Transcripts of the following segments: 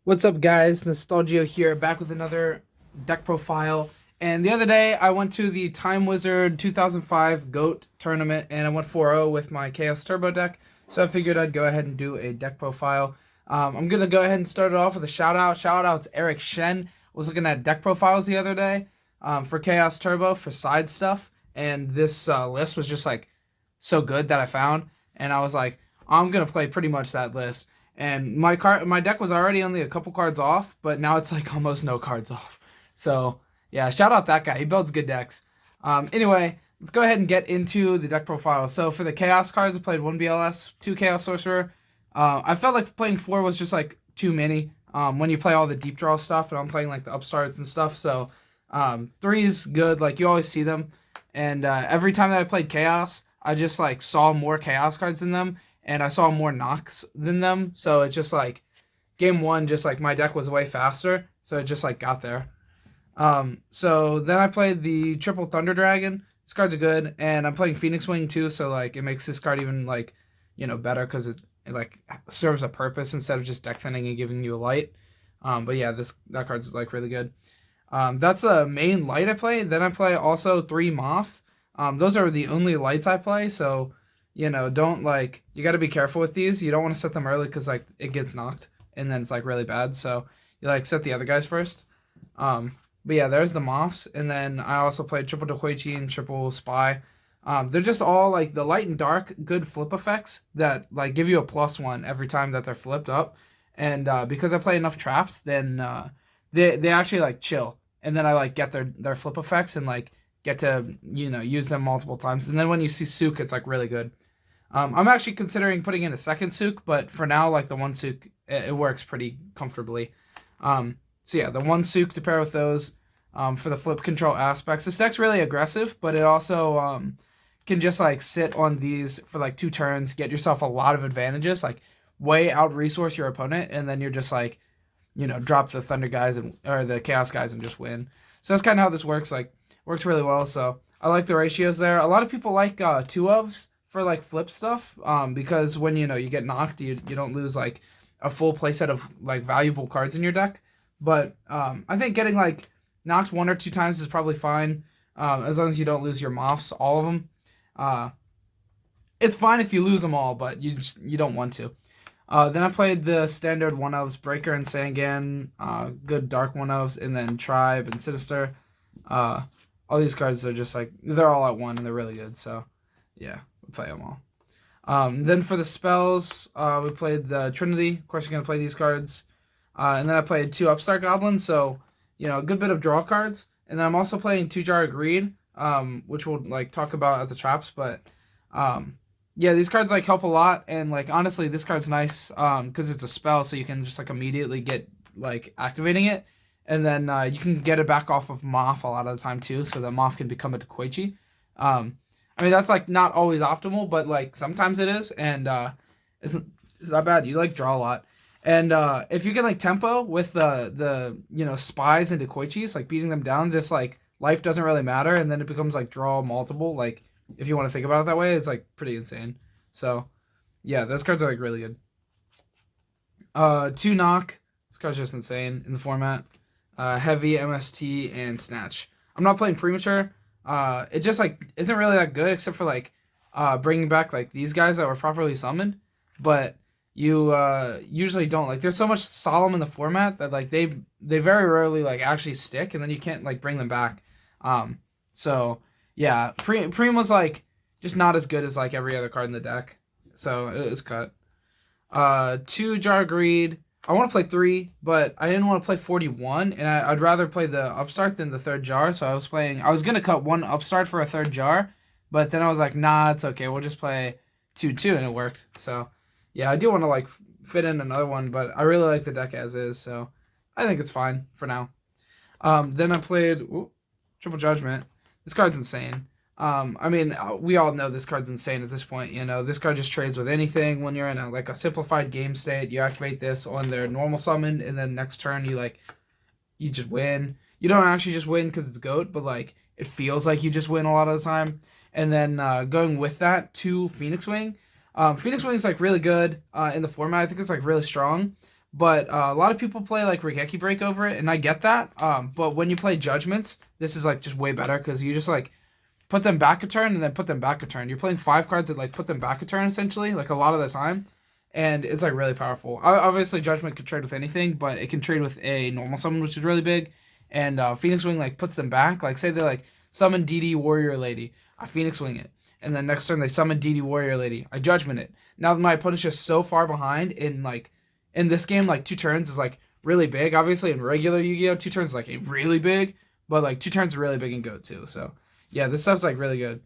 What's up, guys? Nostal-Gi-Oh here, back with another deck profile. And the other day, I went to the Time Wizard 2005 GOAT tournament, and I went 4-0 with my Chaos Turbo deck. So I figured I'd go ahead and do a deck profile. I'm gonna go ahead and start it off with a shout out. Shout out to Eric Shen. Was looking at deck profiles the other day for Chaos Turbo for side stuff, and this list was just like so good that I found, and I was like, I'm gonna play pretty much that list. And my deck was already only a couple cards off, but now it's like almost no cards off. So yeah, shout out that guy. He builds good decks. Anyway, let's go ahead and get into the deck profile. So for the Chaos cards, I played one BLS, two Chaos Sorcerer. I felt like playing four was just like too many. When you play all the deep draw stuff, and I'm playing like the upstarts and stuff. So three is good. Like you always see them, and every time that I played Chaos, I just like saw more Chaos cards than them, and I saw more knocks than them. So it's just like game one, just like my deck was way faster, so it just like got there. So then I played the triple Thunder Dragon. These cards are good, and I'm playing Phoenix Wing too, so like it makes this card even like better because it like serves a purpose instead of just deck thinning and giving you a light. But yeah, that card's like really good. That's the main light I play. Then I play also three Moth. Those are the only lights I play, so don't like you got to be careful with these. You don't want to set them early because like it gets knocked and then it's like really bad. So you like set the other guys first. But yeah, there's the Moths, and then I also played triple Dokoichi and triple Spy. They're just all like the light and dark good flip effects that like give you a +1 every time that they're flipped up. And because I play enough traps, then they actually like chill, and then I like get their flip effects and like get to use them multiple times. And then when you see Sook, it's like really good. I'm actually considering putting in a second Sook, but for now, like the one Sook, it works pretty comfortably. So yeah, the one Sook to pair with those for the flip control aspects. This deck's really aggressive, but it also can just like sit on these for like 2 turns, get yourself a lot of advantages, like way out resource your opponent, and then you're just like, drop the Thunder guys or the Chaos guys and just win. So that's kind of how this works. Like, works really well. So I like the ratios there. A lot of people like two ofs for like flip stuff, because when you get knocked, you don't lose like a full playset of like valuable cards in your deck. But I think getting like knocked 1 or 2 times is probably fine, as long as you don't lose your Moths, all of them. Uh, it's fine if you lose them all, but you don't want to. Then I played the standard 1-ofs Breaker and Sangan, good dark 1-ofs, and then Tribe and Sinister. All these cards are just like, they're all at one and they're really good, so yeah, we play them all. Then for the spells, we played the Trinity. Of course, you're going to play these cards. And then I played 2 Upstart Goblins, so, a good bit of draw cards. And then I'm also playing 2 Jar of Greed, which we'll, like, talk about at the traps, but, yeah, these cards, like, help a lot, and, like, honestly, this card's nice, because it's a spell, so you can just, like, immediately get, like, activating it, and then, you can get it back off of Moth a lot of the time, too, so that Moth can become a Dokoichi. I mean, that's, like, not always optimal, but, like, sometimes it is, and, it's not bad. You, like, draw a lot. And if you get like tempo with the spies and Dokoichis, like beating them down, this like life doesn't really matter, and then it becomes like draw multiple. Like if you want to think about it that way, it's like pretty insane. So yeah, those cards are like really good. 2 knock. This card's just insane in the format. Heavy MST and snatch. I'm not playing premature. It just like isn't really that good except for like bringing back like these guys that were properly summoned, but you usually don't. Like there's so much solemn in the format that like they very rarely like actually stick, and then you can't like bring them back. So yeah, Preem was like just not as good as like every other card in the deck, so it was cut. 2 Jar Greed. I want to play 3, but I didn't want to play 41, and I'd rather play the Upstart than the third jar. So I was gonna cut 1 Upstart for a third jar, but then I was like, nah, it's okay. We'll just play 2-2, and it worked. So yeah, I do want to like fit in another one, but I really like the deck as is, so I think it's fine for now. Then I played Triple Judgment. This card's insane. I mean, we all know this card's insane at this point. This card just trades with anything. When you're in a simplified game state, you activate this on their normal summon, and then next turn you just win. You don't actually just win because it's GOAT, but like it feels like you just win a lot of the time. And then going with that to Phoenix Wing. Phoenix Wing is like really good in the format. I think it's like really strong, but a lot of people play like Regeki Break over it, and I get that. But when you play Judgments, this is like just way better because you just like put them back a turn and then put them back a turn. You're playing 5 cards that like put them back a turn essentially, like a lot of the time, and it's like really powerful. Obviously, Judgment can trade with anything, but it can trade with a normal summon, which is really big. And Phoenix Wing like puts them back. Like say they like summon DD Warrior Lady, I Phoenix Wing it, and then next turn they summon DD Warrior Lady, I Judgment it. Now my opponent's just so far behind in this game, like 2 turns is like really big. Obviously in regular Yu-Gi-Oh, 2 turns is like really big, but like 2 turns is really big in GOAT too. So yeah, this stuff's like really good.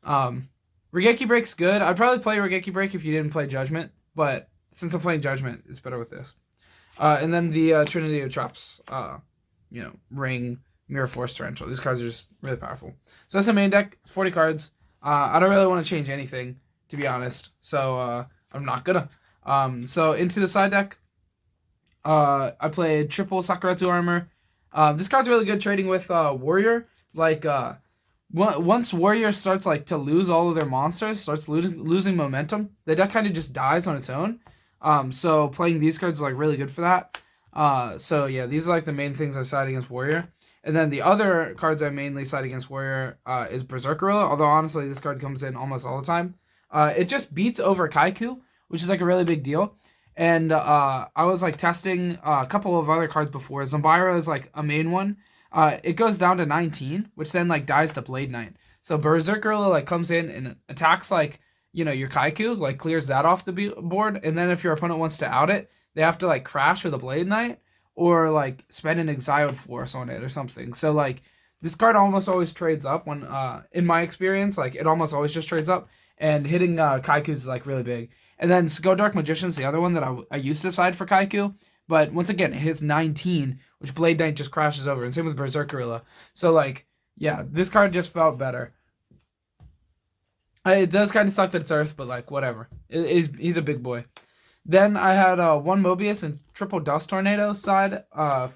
Regeki Break's good. I'd probably play Regeki Break if you didn't play Judgment, but since I'm playing Judgment, it's better with this. And then the Trinity of Traps, Ring, Mirror Force, Torrential. These cards are just really powerful. So that's the main deck. It's 40 cards. I don't really want to change anything, to be honest. So I'm not gonna. So into the side deck, I played triple Sakuretsu Armor. This card's really good trading with Warrior. Like once Warrior starts like to lose all of their monsters, starts losing momentum, the deck kind of just dies on its own. So playing these cards is like really good for that. So yeah, these are like the main things I side against Warrior. And then the other cards I mainly side against Warrior is Berserk Gorilla, although honestly this card comes in almost all the time. It just beats over Kaiku, which is like a really big deal. And I was like testing a couple of other cards before. Zambira is like a main one. It goes down to 19, which then like dies to Blade Knight. So Berserk Gorilla like comes in and attacks like, your Kaiku, like clears that off the board. And then if your opponent wants to out it, they have to like crash with a Blade Knight or like spend an Exiled Force on it or something. So like this card almost always trades up when, in my experience, like it almost always just trades up, and hitting Kaiku is like really big. And then Go Dark Magician's the other one that I used to side for Kaiku. But once again, it hits 19, which Blade Knight just crashes over. And same with Berserk Gorilla. So, like, yeah, this card just felt better. It does kind of suck that it's Earth, but, like, whatever. He's a big boy. Then I had 1 Mobius and triple Dust Tornado side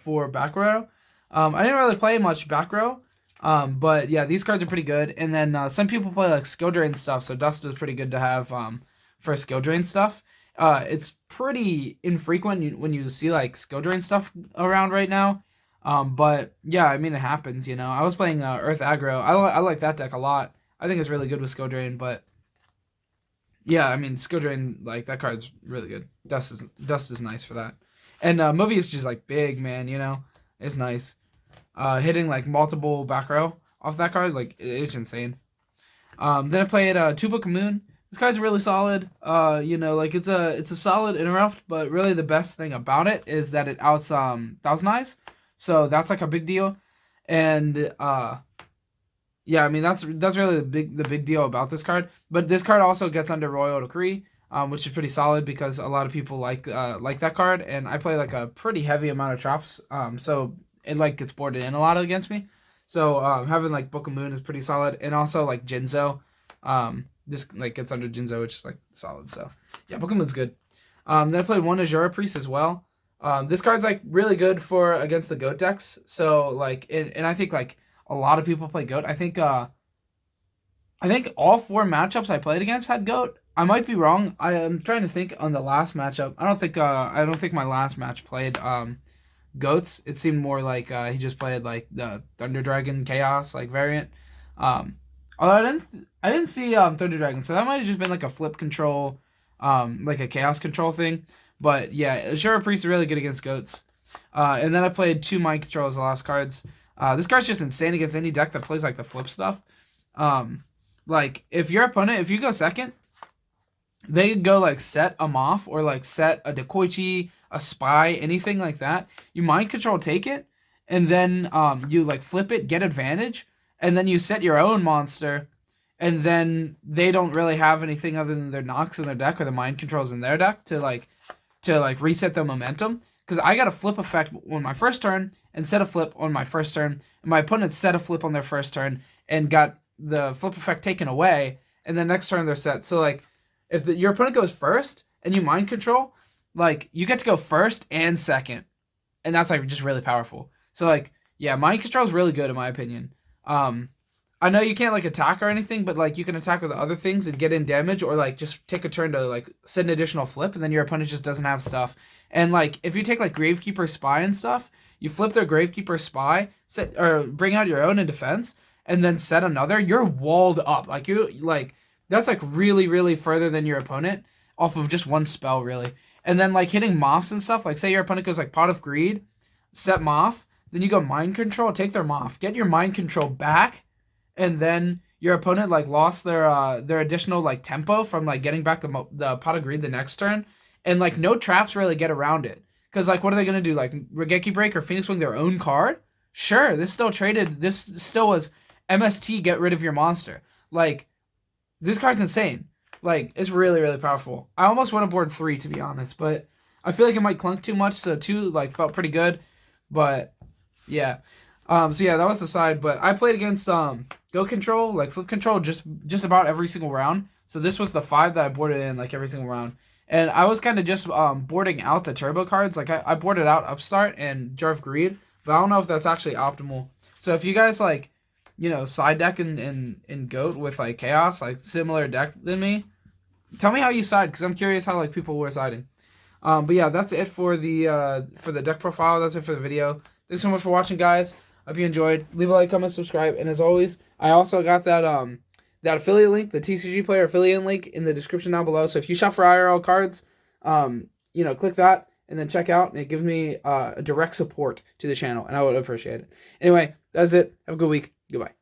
for back row. I didn't really play much back row. But, yeah, these cards are pretty good. And then some people play, like, skill drain stuff. So Dust is pretty good to have for skill drain stuff. It's pretty infrequent when you see like skill drain stuff around right now. But yeah, I mean it happens, I was playing Earth Aggro. I like that deck a lot. I think it's really good with skill drain, but yeah, I mean skill drain, like that card's really good. Dust is nice for that. And Mobius is just like big, man, it's nice. Hitting like multiple back row off that card, like it's insane. Then I played Two Book of Moon. This guy's really solid. Like it's a solid interrupt, but really the best thing about it is that it outs Thousand Eyes. So that's like a big deal. And yeah, I mean that's really the big deal about this card. But this card also gets under Royal Decree, which is pretty solid because a lot of people like that card, and I play like a pretty heavy amount of traps. So it like gets boarded in a lot against me. So having like Book of Moon is pretty solid, and also like Jinzo. This like gets under Jinzo, which is like solid. So yeah, Book of Moon's good. Then I played 1 Azura Priest as well. This card's like really good for against the GOAT decks. So like, and I think like a lot of people play GOAT. I think all 4 matchups I played against had GOAT. I might be wrong. I am trying to think on the last matchup. I don't think my last match played GOATs. It seemed more like he just played like the Thunder Dragon Chaos like variant. Although I didn't see Thunder Dragon, so that might have just been like a flip control, like a chaos control thing. But yeah, Azura Priest is really good against GOATs. And then I played 2 Mind Control as the last cards. This card's just insane against any deck that plays like the flip stuff. Like if your opponent, if you go second, they could go like set a Moth or like set a Dekoichi, a Spy, anything like that. You Mind Control, take it, and then you like flip it, get advantage. And then you set your own monster, and then they don't really have anything other than their Nox in their deck or the Mind Controls in their deck to reset the momentum. Because I got a flip effect on my first turn and set a flip on my first turn, and my opponent set a flip on their first turn and got the flip effect taken away, and then next turn they're set. So like, if your opponent goes first and you Mind Control, like you get to go first and second, and that's like just really powerful. So like, yeah, Mind Control is really good in my opinion. I know you can't like attack or anything, but like you can attack with other things and get in damage, or like just take a turn to like set an additional flip, and then your opponent just doesn't have stuff. And like if you take like Gravekeeper Spy and stuff, you flip their Gravekeeper Spy, set or bring out your own in defense, and then set another. You're walled up. Like you like that's like really really further than your opponent off of just one spell really. And then like hitting Moths and stuff. Like say your opponent goes like Pot of Greed, set Moth, then you go Mind Control, take their Moth, get your Mind Control back, and then your opponent like lost their additional like tempo from like getting back the Pot of Greed the next turn, and like no traps really get around it, because like what are they gonna do, like Regeki Break or Phoenix Wing their own card? Sure, this still was MST, get rid of your monster. Like this card's insane. Like it's really really powerful. I almost went aboard 3 to be honest, but I feel like it might clunk too much, so 2 like felt pretty good, but yeah. So yeah, that was the side, but I played against Go Control, like Flip Control, just about every single round. So this was the 5 that I boarded in like every single round. And I was kind of just boarding out the turbo cards. Like I boarded out Upstart and Jar of Greed, but I don't know if that's actually optimal. So if you guys like, you know, side deck in GOAT with like Chaos, like similar deck than me, tell me how you side, because I'm curious how like people were siding. But yeah, that's it for the deck profile. That's it for the video. Thanks so much for watching, guys. Hope you enjoyed. Leave a like, comment, subscribe, and as always, I also got that that affiliate link, the TCG Player affiliate link, in the description down below. So if you shop for IRL cards, you know, click that and then check out, and it gives me a direct support to the channel, and I would appreciate it. Anyway, that's it. Have a good week. Goodbye.